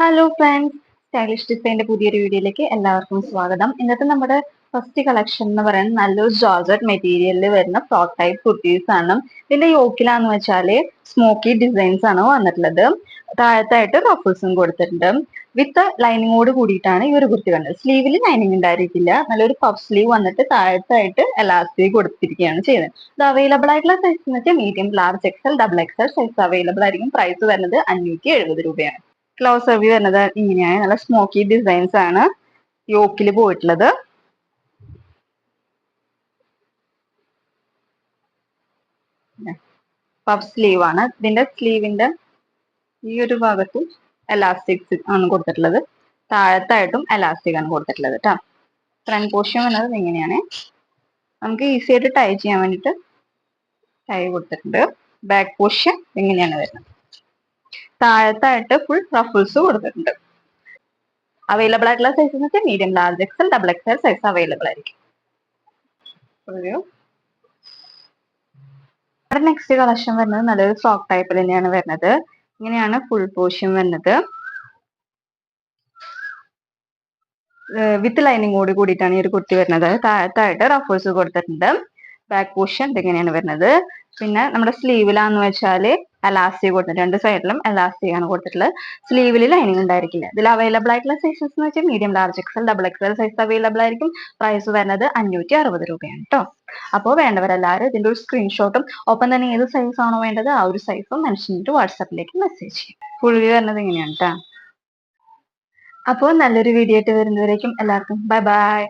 Hello friends, stylish ഡിസൈൻ്റെ പുതിയൊരു വീഡിയോയിലേക്ക് എല്ലാവർക്കും സ്വാഗതം. ഇന്നത്തെ നമ്മുടെ ഫസ്റ്റ് കളക്ഷൻ എന്ന് പറയുന്നത് നല്ലൊരു ജോർജറ്റ് മെറ്റീരിയലിൽ വരുന്ന ഫ്രോക്ക് ടൈപ്പ് കുർത്തീസ് ആണ്. ഇതിന്റെ യോക്കിലാന്ന് വെച്ചാല് സ്മോക്കി ഡിസൈൻസ് ആണ് വന്നിട്ടുള്ളത്. താഴത്തായിട്ട് റഫിൾസും കൊടുത്തിട്ടുണ്ട്. വിത്ത് ലൈനിങ്ങോട് കൂടിയിട്ടാണ് ഈ ഒരു കുർത്തി വന്നത്. സ്ലീവിൽ ലൈനിങ് ഉണ്ടായിരിക്കില്ല. നല്ലൊരു പഫ് സ്ലീവ് വന്നിട്ട് താഴത്തായിട്ട് എലാസ്റ്റിക് കൊടുത്തിരിക്കുകയാണ് ചെയ്യുന്നത്. ഇത് അവൈലബിൾ ആയിട്ടുള്ള സൈസ് എന്ന് വെച്ചാൽ medium, large XL, double XL size available ആയിരിക്കും. പ്രൈസ് വരുന്നത് 570 രൂപയാണ്. ക്ലോസ് സർവി വരുന്നത് ഇങ്ങനെയാണ്. നല്ല സ്മോക്കി ഡിസൈൻസ് ആണ് യോക്കിൽ പോയിട്ടുള്ളത്. പഫ് സ്ലീവ് ആണ്. ഇതിന്റെ സ്ലീവിന്റെ ഈ ഒരു ഭാഗത്തും എലാസ്റ്റിക്സ് ആണ് കൊടുത്തിട്ടുള്ളത്. താഴത്തായിട്ടും എലാസ്റ്റിക് ആണ് കൊടുത്തിട്ടുള്ളത് കേട്ടോ. ഫ്രണ്ട് പോർഷൻ വരുന്നത് ഇങ്ങനെയാണ്. നമുക്ക് ഈസി ആയിട്ട് ടൈ ചെയ്യാൻ വേണ്ടിയിട്ട് ടൈ കൊടുത്തിട്ടുണ്ട്. ബാക്ക് പോർഷൻ ഇങ്ങനെയാണ് വരുന്നത്. താഴത്തായിട്ട് ഫുൾ റഫിൾസ് കൊടുത്തിട്ടുണ്ട്. അവൈലബിൾ ആയിട്ടുള്ള സൈസ് എന്ന് വെച്ചാൽ medium, large XL, double XL size available ആയിരിക്കും. നെക്സ്റ്റ് കളക്ഷൻ വരുന്നത് നല്ലൊരു ഫ്രോക്ക് ടൈപ്പിൽ തന്നെയാണ് വരുന്നത്. ഇങ്ങനെയാണ് ഫുൾ പോർഷൻ വരുന്നത്. വിത്ത് ലൈനിങ്ങോട് കൂടിയിട്ടാണ് ഈ ഒരു കുർത്തി വരുന്നത്. താഴത്തായിട്ട് റഫേഴ്സ് കൊടുത്തിട്ടുണ്ട്. ബാക്ക് പോർഷൻ ഇതെങ്ങനെയാണ് വരുന്നത്. പിന്നെ നമ്മുടെ സ്ലീവിലാന്ന് വെച്ചാല് എലാസ്റ്റിക് കൊടുത്തിട്ടുണ്ട്. രണ്ട് സൈഡിലും എലാസ്റ്റിക് ആണ് കൊടുത്തിട്ടുള്ളത്. സ്ലീവിൽ ലൈനിങ് ഉണ്ടായിരിക്കില്ല. ഇതിൽ അവൈലബിൾ ആയിട്ടുള്ള സൈസസ് എന്ന് വെച്ചാൽ medium, large XL, double XL size available ആയിരിക്കും. പ്രൈസ് വരുന്നത് 560 രൂപയാണ് കേട്ടോ. അപ്പോൾ വേണ്ടവരെല്ലാവരും ഇതിന്റെ ഒരു സ്ക്രീൻഷോട്ടും ഒപ്പം തന്നെ ഏത് സൈസ് ആണോ വേണ്ടത് ആ ഒരു സൈസും മെൻഷൻ ചെയ്തിട്ട് വാട്സാപ്പിലേക്ക് മെസ്സേജ് ചെയ്യും. ഫുൾ വ്യൂ വരുന്നത് ഇങ്ങനെയാണ് കേട്ടോ. അപ്പോൾ നല്ലൊരു വീഡിയോ ആയിട്ട് വരുന്നവരേക്കും എല്ലാവർക്കും ബൈ ബൈ.